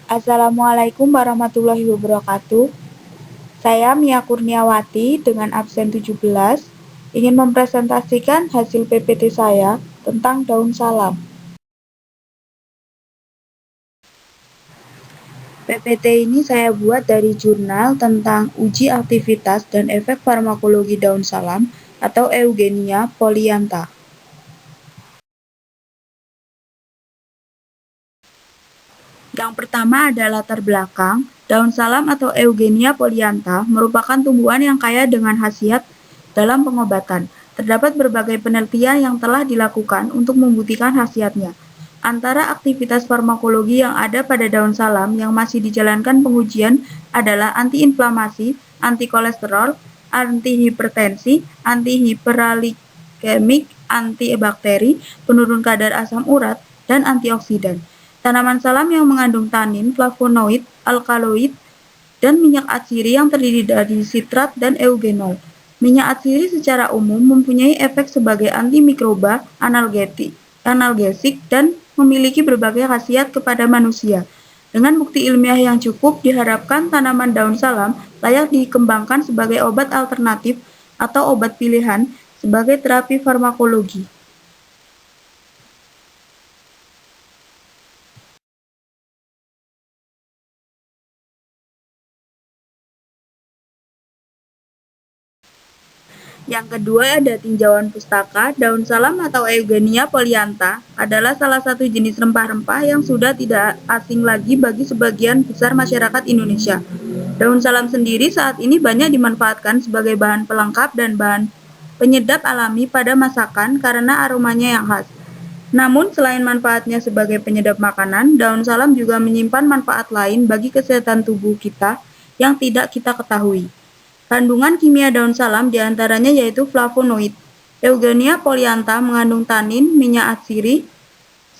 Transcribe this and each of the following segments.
Assalamualaikum warahmatullahi wabarakatuh. Saya Mia Kurniawati dengan absen 17 ingin mempresentasikan hasil PPT saya tentang daun salam. PPT ini saya buat dari jurnal tentang uji aktivitas dan efek farmakologi daun salam atau Eugenia polyantha. Yang pertama adalah latar belakang. Daun salam atau Eugenia polyantha merupakan tumbuhan yang kaya dengan khasiat dalam pengobatan. Terdapat berbagai penelitian yang telah dilakukan untuk membuktikan khasiatnya. Antara aktivitas farmakologi yang ada pada daun salam yang masih dijalankan pengujian adalah antiinflamasi, antikolesterol, antihipertensi, antihiperglikemik, antibakteri, penurun kadar asam urat, dan antioksidan. Tanaman salam yang mengandung tanin, flavonoid, alkaloid, dan minyak atsiri yang terdiri dari sitrat dan eugenol. Minyak atsiri secara umum mempunyai efek sebagai antimikroba, analgesik, dan memiliki berbagai khasiat kepada manusia. Dengan bukti ilmiah yang cukup, diharapkan tanaman daun salam layak dikembangkan sebagai obat alternatif atau obat pilihan sebagai terapi farmakologi. Yang kedua ada tinjauan pustaka. Daun salam atau Eugenia polyantha adalah salah satu jenis rempah-rempah yang sudah tidak asing lagi bagi sebagian besar masyarakat Indonesia. Daun salam sendiri saat ini banyak dimanfaatkan sebagai bahan pelengkap dan bahan penyedap alami pada masakan karena aromanya yang khas. Namun selain manfaatnya sebagai penyedap makanan, daun salam juga menyimpan manfaat lain bagi kesehatan tubuh kita yang tidak kita ketahui. Kandungan kimia daun salam diantaranya yaitu flavonoid. Eugenia polyantha mengandung tanin, minyak atsiri,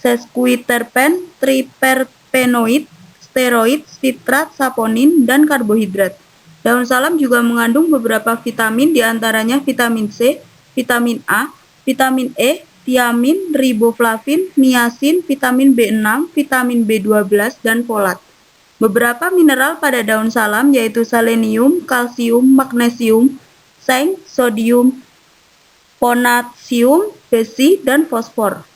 sesquiterpen, triperpenoid, steroid, sitrat, saponin, dan karbohidrat. Daun salam juga mengandung beberapa vitamin diantaranya vitamin C, vitamin A, vitamin E, tiamin, riboflavin, niacin, vitamin B6, vitamin B12, dan folat. Beberapa mineral pada daun salam yaitu selenium, kalsium, magnesium, seng, sodium, potasium, besi, dan fosfor.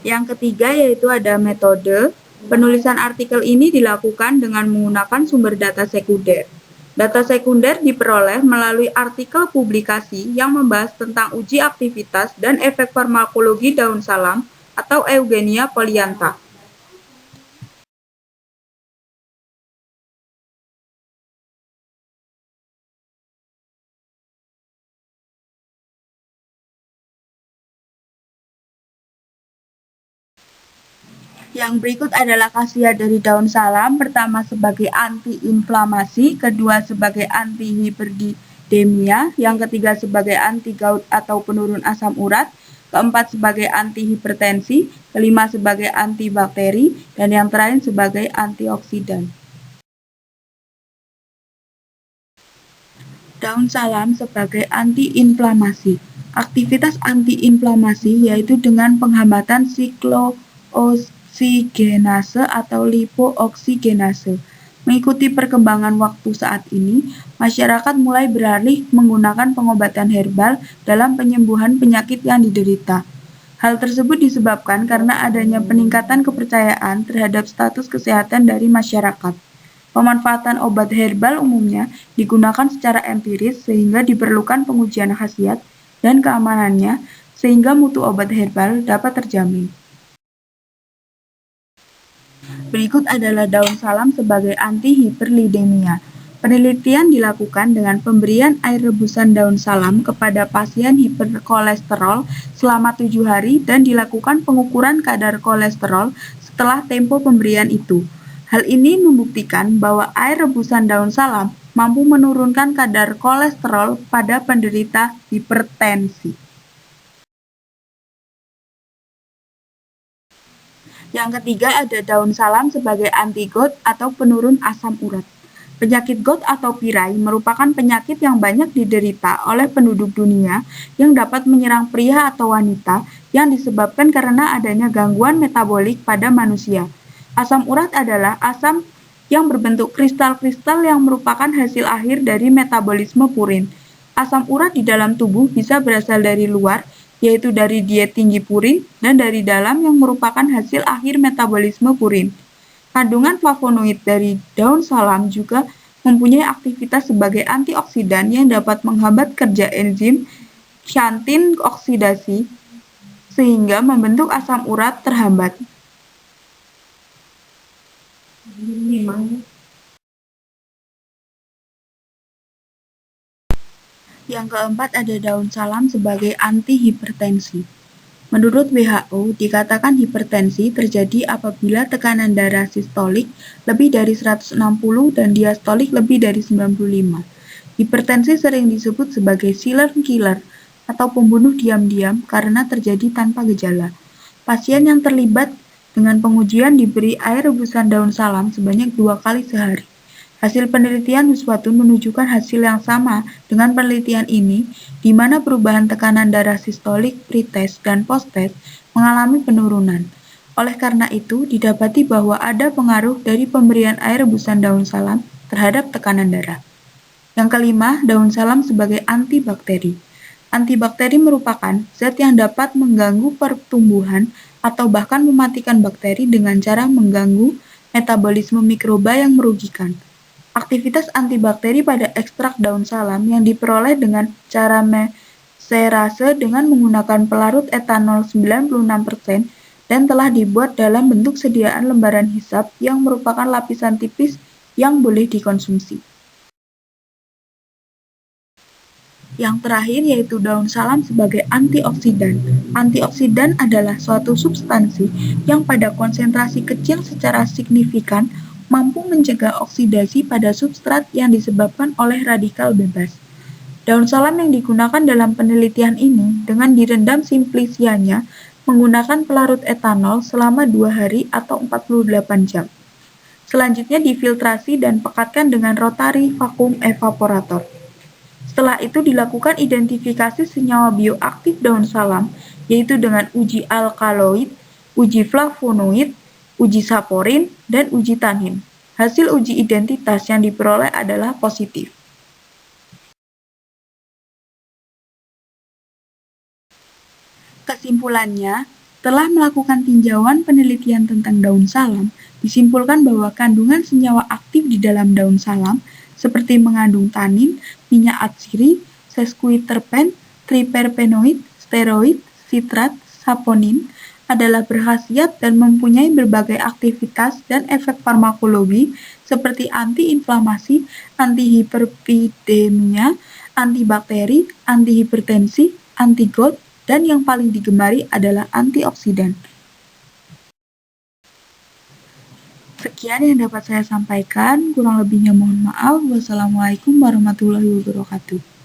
Yang ketiga yaitu ada metode. Penulisan artikel ini dilakukan dengan menggunakan sumber data sekunder. Data sekunder diperoleh melalui artikel publikasi yang membahas tentang uji aktivitas dan efek farmakologi daun salam atau Eugenia polyantha. Yang berikut adalah khasiat dari daun salam. Pertama sebagai antiinflamasi, kedua sebagai antihiperglikemia, yang ketiga sebagai anti gout atau penurun asam urat, keempat sebagai antihipertensi, kelima sebagai antibakteri, dan yang terakhir sebagai antioksidan. Daun salam sebagai antiinflamasi. Aktivitas antiinflamasi yaitu dengan penghambatan siklo-oksigenase atau lipooksigenase. Mengikuti perkembangan waktu saat ini, masyarakat mulai beralih menggunakan pengobatan herbal dalam penyembuhan penyakit yang diderita. Hal tersebut disebabkan karena adanya peningkatan kepercayaan terhadap status kesehatan dari masyarakat. Pemanfaatan obat herbal umumnya digunakan secara empiris sehingga diperlukan pengujian khasiat dan keamanannya sehingga mutu obat herbal dapat terjamin. Berikut adalah daun salam sebagai antihiperlidemia. Penelitian dilakukan dengan pemberian air rebusan daun salam kepada pasien hiperkolesterol selama 7 hari dan dilakukan pengukuran kadar kolesterol setelah tempo pemberian itu. Hal ini membuktikan bahwa air rebusan daun salam mampu menurunkan kadar kolesterol pada penderita hipertensi. Yang ketiga ada daun salam sebagai anti-gout atau penurun asam urat. Penyakit gout atau pirai merupakan penyakit yang banyak diderita oleh penduduk dunia yang dapat menyerang pria atau wanita yang disebabkan karena adanya gangguan metabolik pada manusia. Asam urat adalah asam yang berbentuk kristal-kristal yang merupakan hasil akhir dari metabolisme purin. Asam urat di dalam tubuh bisa berasal dari luar, yaitu dari diet tinggi purin, dan dari dalam yang merupakan hasil akhir metabolisme purin. Kandungan flavonoid dari daun salam juga mempunyai aktivitas sebagai antioksidan yang dapat menghambat kerja enzim xantin oksidasi sehingga membentuk asam urat terhambat. Yang keempat ada daun salam sebagai antihipertensi. Menurut WHO, dikatakan hipertensi terjadi apabila tekanan darah sistolik lebih dari 160 dan diastolik lebih dari 95. Hipertensi sering disebut sebagai silent killer atau pembunuh diam-diam karena terjadi tanpa gejala. Pasien yang terlibat dengan pengujian diberi air rebusan daun salam sebanyak 2 kali sehari. Hasil penelitian Huswatun menunjukkan hasil yang sama dengan penelitian ini, di mana perubahan tekanan darah sistolik pre-test dan post-test mengalami penurunan. Oleh karena itu, didapati bahwa ada pengaruh dari pemberian air rebusan daun salam terhadap tekanan darah. Yang kelima, daun salam sebagai antibakteri. Antibakteri merupakan zat yang dapat mengganggu pertumbuhan atau bahkan mematikan bakteri dengan cara mengganggu metabolisme mikroba yang merugikan. Aktivitas antibakteri pada ekstrak daun salam yang diperoleh dengan cara meserase dengan menggunakan pelarut etanol 96% dan telah dibuat dalam bentuk sediaan lembaran hisap yang merupakan lapisan tipis yang boleh dikonsumsi. Yang terakhir yaitu daun salam sebagai antioksidan. Antioksidan adalah suatu substansi yang pada konsentrasi kecil secara signifikan mampu mencegah oksidasi pada substrat yang disebabkan oleh radikal bebas. Daun salam yang digunakan dalam penelitian ini dengan direndam simplicianya menggunakan pelarut etanol selama 2 hari atau 48 jam. Selanjutnya difiltrasi dan pekatkan dengan rotary vacuum evaporator. Setelah itu dilakukan identifikasi senyawa bioaktif daun salam, yaitu dengan uji alkaloid, uji flavonoid, uji saporin, dan uji tanin. Hasil uji identitas yang diperoleh adalah positif. Kesimpulannya, telah melakukan tinjauan penelitian tentang daun salam, disimpulkan bahwa kandungan senyawa aktif di dalam daun salam seperti mengandung tanin, minyak atsiri, sesquiterpen, triperpenoid, steroid, sitrat, saponin, adalah berkhasiat dan mempunyai berbagai aktivitas dan efek farmakologi seperti antiinflamasi, antihiperlipidemia, antibakteri, antihipertensi, anti-GOT, dan yang paling digemari adalah antioksidan. Sekian yang dapat saya sampaikan, kurang lebihnya mohon maaf. Wassalamualaikum warahmatullahi wabarakatuh.